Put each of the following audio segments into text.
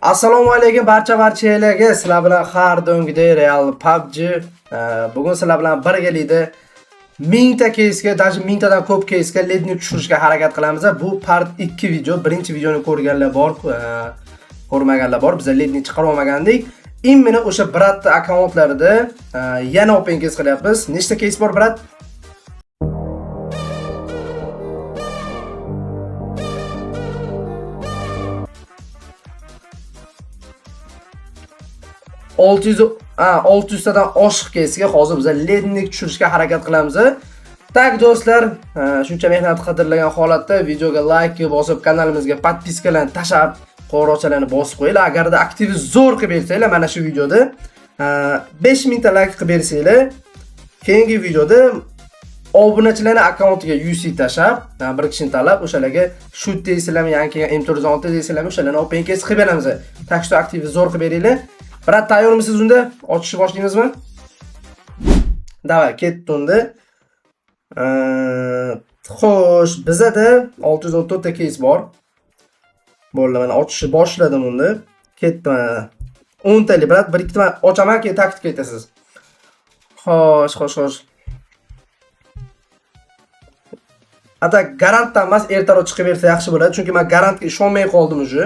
Assalomu alaykum barchalarga. Sizlar bilan har doimgidek Real PUBG. Bugun sizlar bilan birgalikda 1000 ta keysga, даже 1000 tadan ko'p keysga ledni tushirishga harakat qilamiz. Bu part 2 video. Birinchi videoni ko'rganlar bor, ko'rmaganlar bor. Biz ledni chiqara olmagandik. Imенно o'sha bratni akkauntlarida yana open keys qilyapmiz. Nechta keys bor, brat? 600 tadan oshiq keysga hozir biz lednik tushirishga harakat qilamiz. Tak do'stlar, shuncha mehnat qadrlagan holatda videoga like bosib, kanalimizga podpiskalarni tashab, qo'ng'iroqchalarni bosib qo'yinglar. Agarda aktiv zo'r qilib bersanglar, mana shu videoda 5000 ta like qilib bersanglar, keyingi videoda obunachilarning akkauntiga UC tashab, bir kishini tanlab, o'shalarga shoot deysizlarmi, yangi kelgan M416 deysizlarmi, o'shalarni open keys qilib beramiz. Tak что aktiv zo'r qilib beringlar. Brat, tayyormisiz unda? Ochishni boshlaymizmi? Davay, ketdi unda. Xo'sh, bizada 614 ta keys bor. Bo'ldi, mana ochishni boshladim unda. Ketdi mana. 10 talik, brat, 1-2 ta ochaman, keyin taktika aytasiz. Xo'sh. Ata garantdan emas, ertaroq chiqib bersa yaxshi bo'ladi, chunki men garantga ishonmay qoldim uje.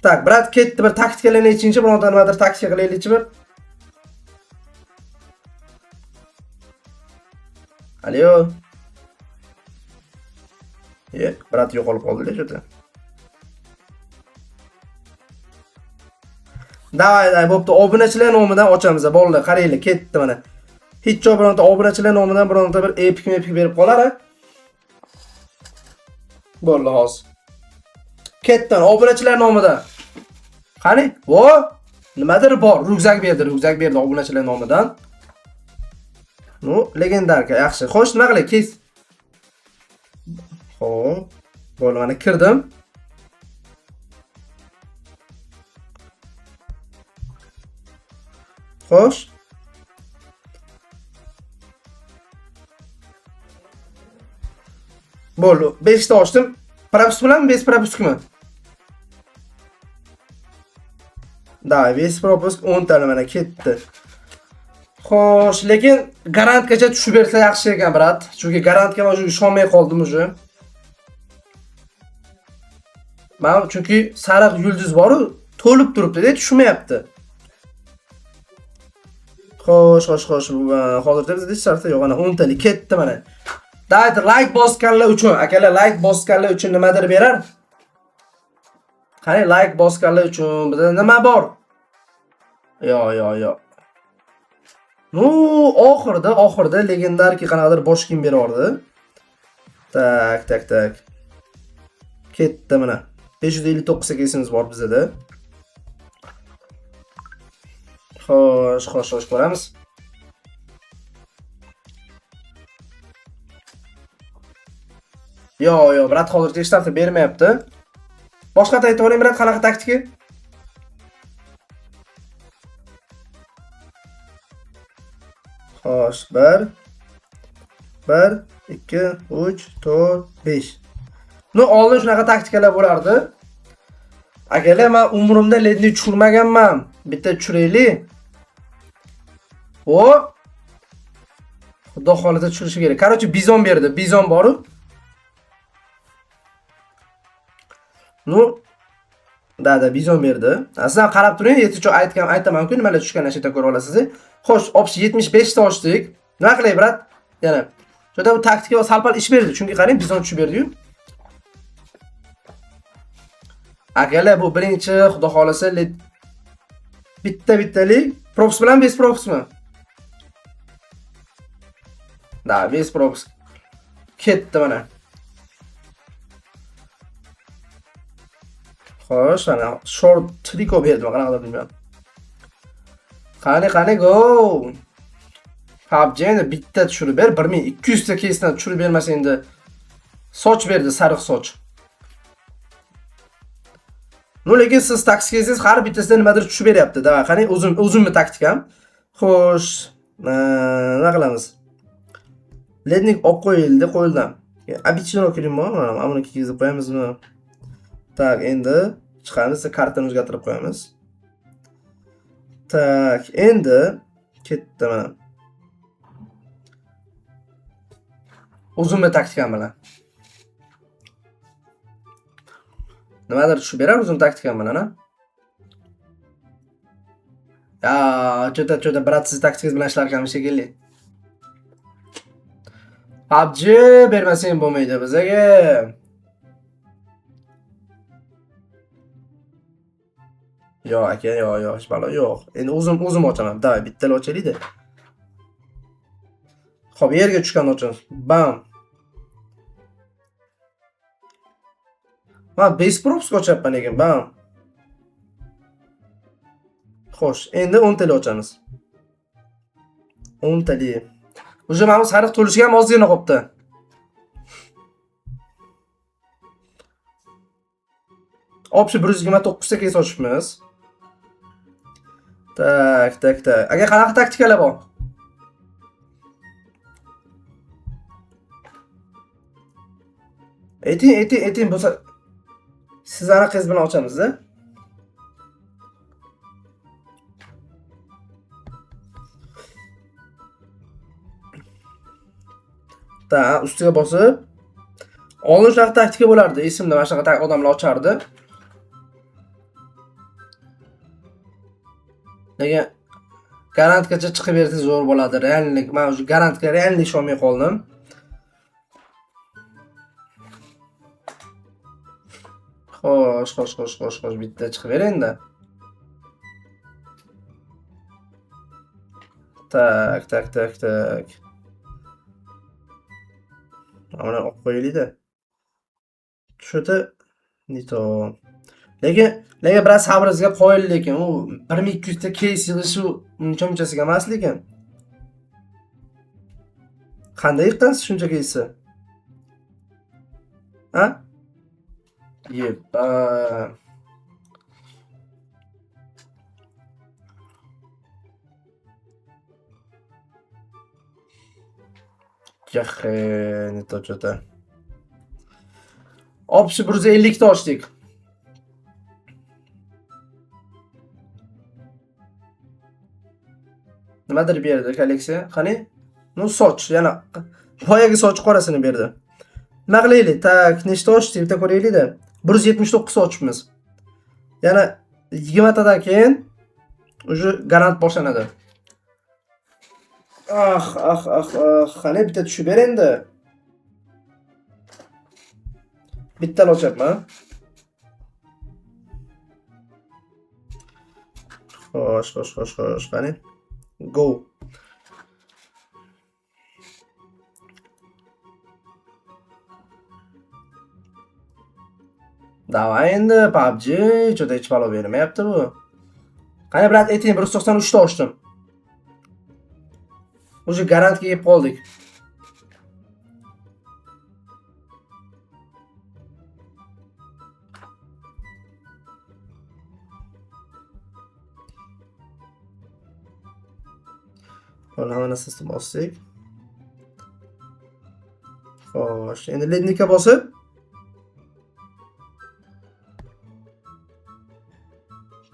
Tak, brat, ketdi, bir taktikalarni aytingchi, bironta nimadir taktika qilaylikchi bir. Alo. Brat yo'qolib qoldi-da shu. Davay, bo'pti, obunachilar nomidan ochamiz, bolalar, qaranglar, ketdi mana. Hech joy bironta obunachilar nomidan bironta bir epic berib qolar. Bo'ldi hozir. Ketdan obunachilar nomidan. Qani? Vo, nimadir bor. Rukzak berdi obunachilar nomidan. Nu, legendarka, yaxshi. Xo'sh, nima qilay? Kes. Xo'p. Bo'ldi, mana kirdim. Xo'sh. Bo'ldi, 5 ta ochdim. Propust bilanmi, bez propustmi? Da, bez propust 10 ta mana ketdi. Xo'sh, lekin garantgacha tushib bersa yaxshi ekan, brat. Chunki garantga men ishonmay qoldim uje. Men chunki sariq yulduz bor-ku, to'lib turibdi-da, tushmayapti. Xo'sh. Hozirda bizda hech narsa yo'q, ana 10 talik ketdi mana. Daydi, like bosganlar uchun, akalar, like bosganlar uchun nimadir berar? Qani, like bosganlar uchun bizda nima bor? Yo. Nu, oxirida legendarki qanaqadir bosh kiyim berardi. Tak. Ketdi mana. 559 keysimiz bor bizda. Xo'sh, ko'ramiz. Yo, brat, hozircha hech narsa bermayapti. Boshqa aytib oling, brat, qanaqa taktika? Xo'sh, 1 2 3 4 5. Nu, oldin shunaqa taktikalar bo'lardi. Akalar, men umrimda ledni tushirmaganman. Bitta tushiraylik. O, xudo xolida tushirishi kerak. Qarochi, bizon berdi. Bizon bor-ku. Nu, da bizon berdi. Sizlar qarab turing, yeticho aytaman-ku, nimalar tushganini sheta ko'ra olasiz. Xo'sh, opsi 75 ta ochdik. Nima qilay, brat? Yana shoda bu taktika salpal ish berdi, chunki qarang, bizon tushib berdi-yu. Akalar, bu birinchi, xudo xolasa, bittalik props bilan bez propsmi? Da, bez props. Ketdi mana. Xo'sh, mana short triko berdi, qanaqa bilmayman. Qani go. PUBG'ni bitta tushirib ber, 1200 ta keysdan tushirib bermasa endi soch berdi, sariq soch. Nu, lekin siz taktikasiz har bittasida nimadir tushib beryapti. Da, qani o'zimni taktikam. Xo'sh, nima qilamiz? Lednik olib qo'yildi. Обычно kirimmi? Mana buni kiygizib qo'yamizmi? Tak, endi chiqamiz, kartani o'zgartirib qo'yamiz. Tak, endi ketdi mana. Uzunmi taktikam bilan. Nimadir tushib berar uzun taktikam bilan, ha? Ya, cho'ta brat siz taktikangiz bilan ishlar ekanmi shekilli. PUBG bermasang bo'lmaydi bizaga. Yo'q aka, yo'q, hech balo yo'q. Endi o'zim ochaman. Davay, bittala ochaylik-da. Xo'p, yerga tushgan ochamiz. Bam. Men base props ochyapman lekin, bam. Xo'sh, endi 10 tali ochamiz. 10 tali. Uje mana bu sariq to'lishiga ham ozgina qopti. Opsi 129 ta keys ochibmiz. Tak. Aka qanaqa taktikalar bor? Ayting bo'lsa siz anaqangiz bilan ochamiz-da. Ta, ustiga bosib. Oldin shunaqa taktika bo'lardi. Esimda mana shunaqa odamlar ochardi. Lekin garantgacha chiqib bersa zo'r bo'ladi. Reallik, men o'sha garantga reallik ishonmay qoldim. Xo'sh, bitta chiqib ber endi. Tak. Mana olib qo'yaylik-da. Tushdi. Nito. Lekin biroz sabringizga qo'yil, lekin u 1200 ta case yig'ishi uncha-munchasiga emas lekin. Qanday yiqqansiz shuncha case? Ha? Yeppa. Yaxhe, nito cho'ta. Opsi 150 ta ochdik. Nimadir berdi kolleksiya? Qani? Nu soch, yana poyaga soch qorasini berdi. Nima qilaylik? Tak, nechta ochdik? Bitta ko'raylik-da. 179 ta ochibmiz. Yana 20 tadan keyin o'sha garant boshlanadi. Qani bitta tushib ber endi. Bittani ochyapman. Xo'sh, qani? Go. Davay endi PUBG cho'ta hech balo bermayapti bu. Qani brat, ayting 193 ta ochdim. O'sha garantga yeb qoldik. Mana sistem bosdik. Xo'sh, endi lednikka bosib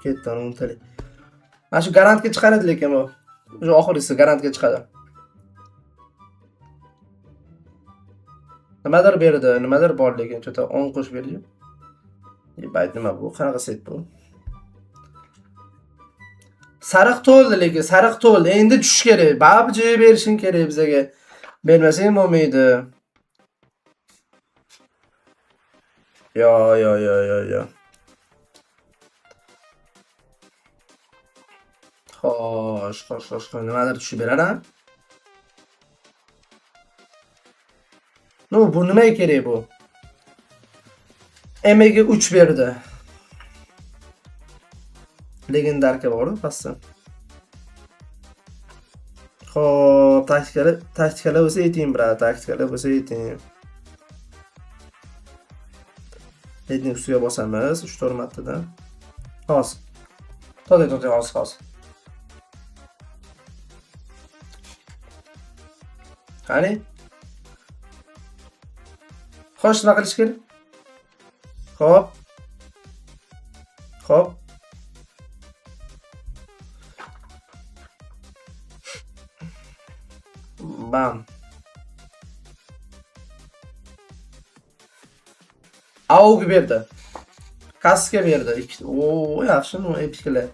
ketdan untali. Mana shu garantga chiqadi lekin bu. O'sha oxirgisi garantga chiqadi. Nimadir berdi, nimadir bor lekin cho'ta 10 qo'shib berdi. Bayt nima bu? Qanaqa set bu? Sariq to'ldi lekin, sariq to'ldi. Endi tushish kerak. PUBG berishing kerak bizaga. Bermasang bo'lmaydi. Yo. Xo'sh, nimadir tushib berar-a? No, bu nimaga kerak bu? Emega 3 berdi. Legendarka bor-ku pastda. Xo'p, taktikalar bo'lsa ayting, brat, taktikalar bo'lsa ayting. Ledning ustiga bosamiz 3-4 martadan. Hozir. To'xta, hozir. Qani? Xo'sh, nima qilish kerak? Xo'p. Xo'p. Bam. AUG berdi. Kaska berdi. Oo, yaxshi, bu epiklar.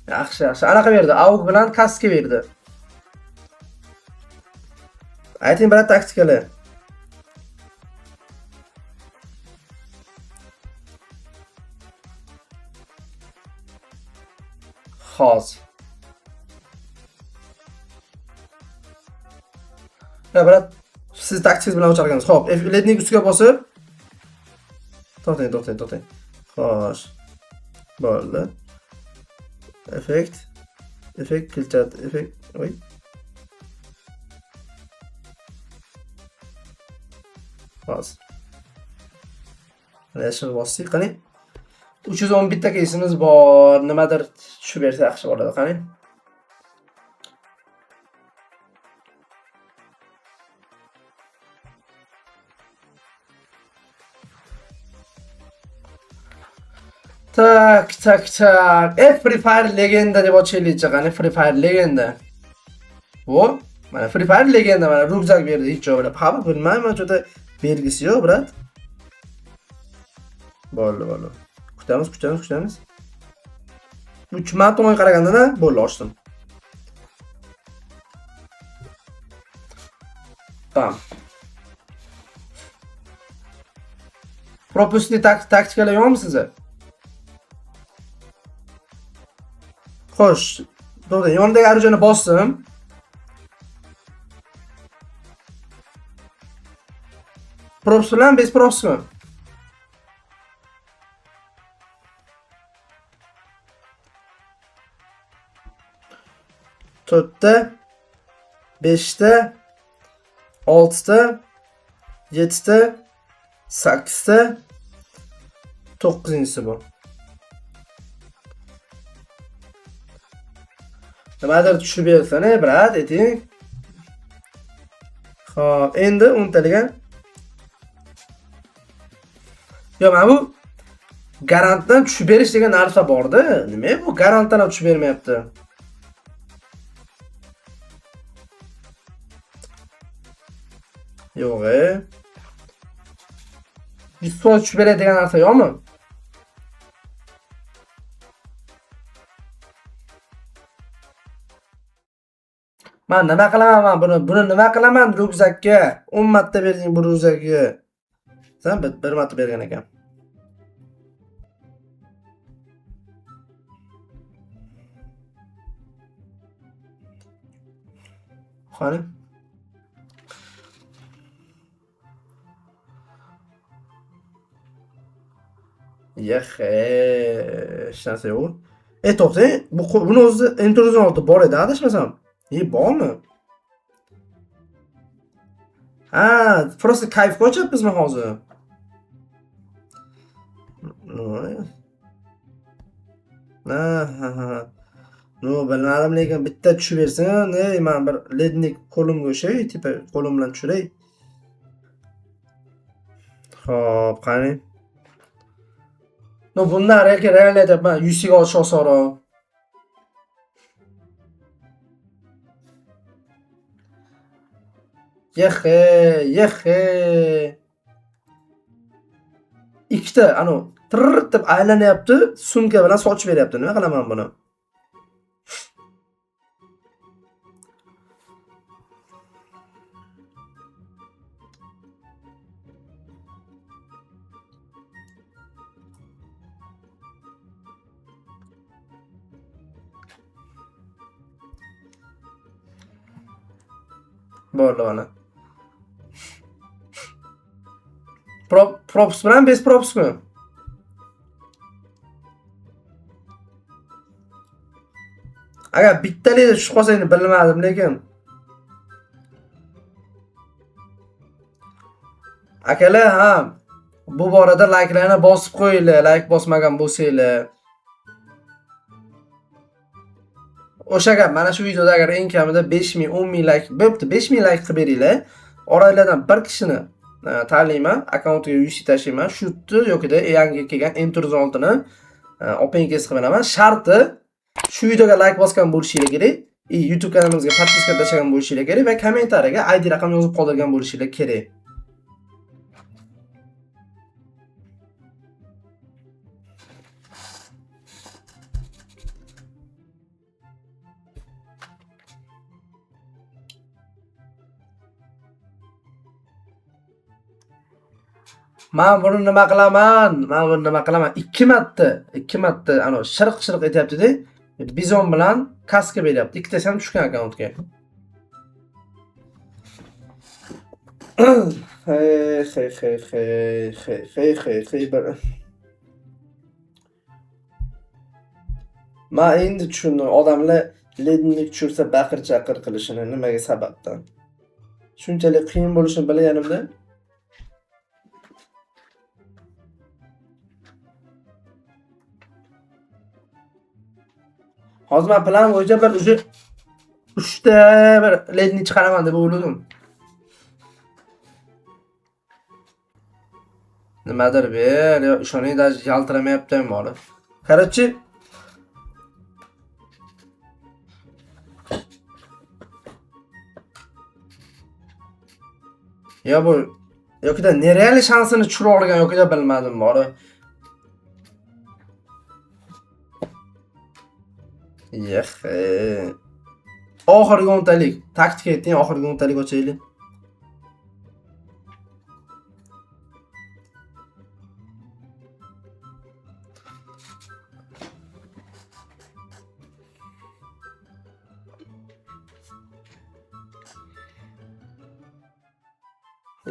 Yaxshi. Anaqa berdi. AUG bilan kaska berdi. Ayting bir taktikalar. Xos. Ya brat, siz taktikangiz bilan o'charkansiz. Xo'p, ledning ustiga bosib. To'xtang. Xo'sh. Bo'ldi. Effekt kilchat, effekt. Oy. Xos. Mana shu bosdik, qani. 311 ta keysimiz bor. Nimadir tushib bersa yaxshi bo'ladi, qani. Tak. Free Fire Legenda deb ochaylik, qani. Free Fire Legenda. Bu mana Free Fire Legenda, mana ryukzak berdi, hech jo'ra. Xabar bilmayman, juda belgisi yo'q, brat. Bo'ldi. Kutamiz. 3 marta o'yin qaraganda bo'ldi, ochdim. Bam. Propustli taktikalar yo'qmi sizda? Xo'sh, to'g'ri, yonidagi orujani bosdim. Props bilan bez propsmi? To'rtta, 5ta, 6ta, 7ta, 8ta, 9-inchisi bu. Nimadir tushib bersana, brat, ayting. Xo'p, endi 10 taligan. Yo, mana bu garantdan tushib berish degan narsa bor-da. Nima bu garantdan ham tushib bermayapti? Yo'q-e. 100% tushib beradi degan narsa yo'qmi? Men nima qilaman buni nima qilaman ryukzakka? 10 marta berding bu ryukzakka. Sen bir marta bergan ekan. Qani? Hech narsa yo'q. To'xtang, buni o'zi internetdan oldi bor edi, adashmasam. Bormi? Ha, просто kayfga o'chyapmizmi hozir? Ha. No, bilmadim, lekin bitta tushib bersin, men bir lednik qo'limga o'shay, tipa qo'lim bilan tushiray. Xo'p, qani. No, bundan real aytyapman, 100 ga ochish osonroq. Yexe. Ikkita, tirr deb aylanyapti, sumka bilan sochib beryapti. Nima qilaman buni? Bo'ldi mana. Props bilan bez propsmi? Agar bittalikda tushib qolsa endi bilmadim, lekin akalar ham bu borada like'larni bosib qo'yinglar, like bosmagan bo'lsanglar. O'sha gap, mana shu videoda agar eng kamida 5000, 10000 like bo'pti, 5000 like qilib beringlar. Oranglardan bir kishini tanlayman, akkauntiga UC tashlayman. Shutni yo'qida yangi kelgan M36 ni open case qilib beraman. Sharti shu videoga like bosgan bo'lishingiz kerak. YouTube kanalimizga podpiska tashlagan bo'lishingiz kerak va kommentariyaga ID raqam yozib qoldirgan bo'lishingiz kerak. Men buni nima qilaman? 2 marta ana shirq etyapti-da. Bizon bilan kaska beryapti. Ikkitasi ham tushgan akkauntga. Men endi tushundim. Odamlar lednik tushirsa baqir-chaqir qilishini nimaga sababdan. Shunchalik qiyin bo'lishini bilganimda hozir men plan bo'yicha bir o'sha 3 ta bir ledni chiqaraman deb o'yladim. Nimadir ber, yo ishoning даже yaltiramayapti ham bor. Короче, yo bu yokida nereal shansini tushira olgan yokida bilmadim bor. Oxirgi o'ntalik. Taktika ayting, oxirgi o'ntalik ochaylik.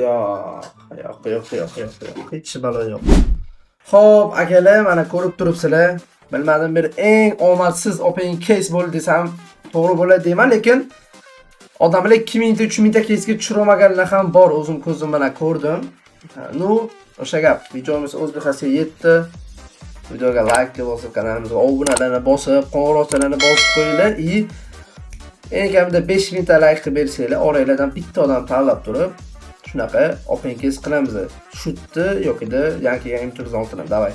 Yo'q. Hech balo yo'q. Xo'p, akalar, mana ko'rib turibsizlar. Bilmadim, bir eng omadsiz open case bo'ldi desam to'g'ri bo'ladi deyman, lekin odamlar 2000 ta 3000 ta case'ga tushirmaganlar ham bor, o'zim ko'zim bilan ko'rdim. Nu, o'sha gap. Videomiz o'zbekcha yetdi. Videoga like bosib, kanalimizga obunalarni bosib, qo'ng'iroqchalarni bosib qo'yinglar. Eng kamida 5000 ta like qilib bersanglar, oranglardan bitta odam tanlab turib, shunaqa open case qilamiz. Shutdi yo'q edi, yangi imtiyozlar oltiramiz. Davay.